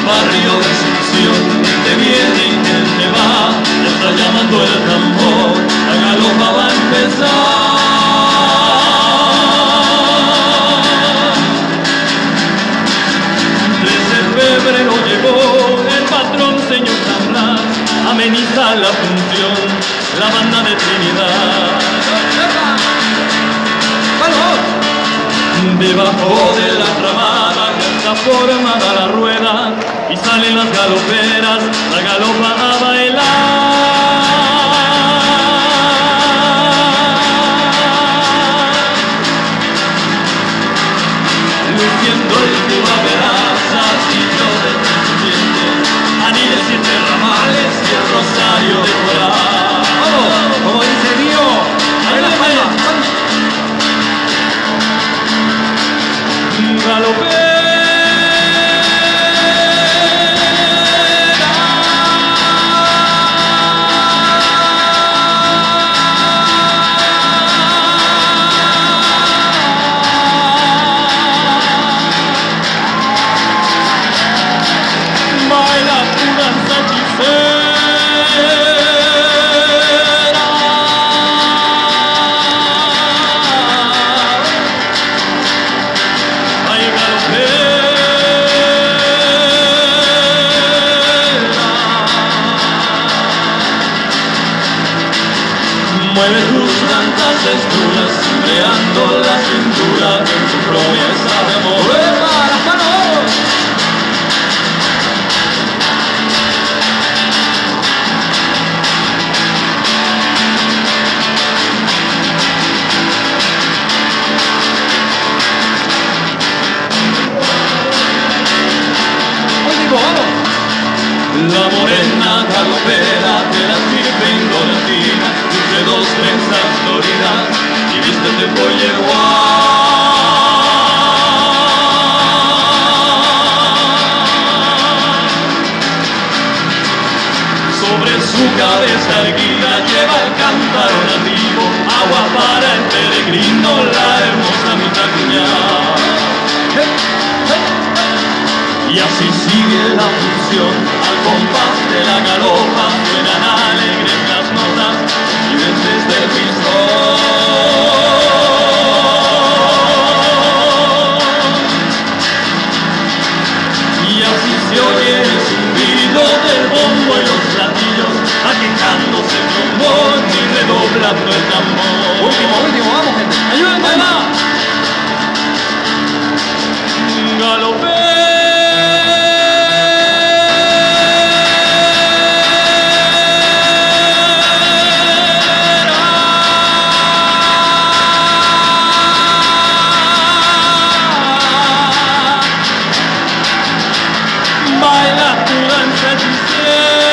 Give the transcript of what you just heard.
barrio de Asunción, te viene y te va, te está llamando el tambor, la galopa va a empezar. 13 de febrero llegó el patrón señor Zambras, ameniza la función, la banda de Trinidad. Debajo de la tramada está formada la rueda y salen las galoperas, la galopa a bailar. Luciendo el Cuba veraza, sillo de serpiente, anillos y ramales y el rosario de coral. ¡Vamos! Como dice Dio, ¡ahí la palma! Galopera. Baila tu danza hechicera. Ay, galopera. Mueve tus tantas estrulas, creando la cintura en tu promesa de amor. ¡Epa, las manos! ¡Último, vamos! La morena galopera te la sirve en golondrina, de 2 trenzas floridas y vistes de poller sobre su cabeza erguida lleva el cántaro nativo, agua para el peregrino, la hermosa mitad cuñada. Y así sigue la función, al compás de la galopa suenan alegres las notas y desde el pistón. Y así se oye el zumbido del bombo y los platillos, aquejándose el trombón y redoblando el tambor. Último, vamos, gente. ¡Ayúdenme! Galopera. Baila tu danza hechicera.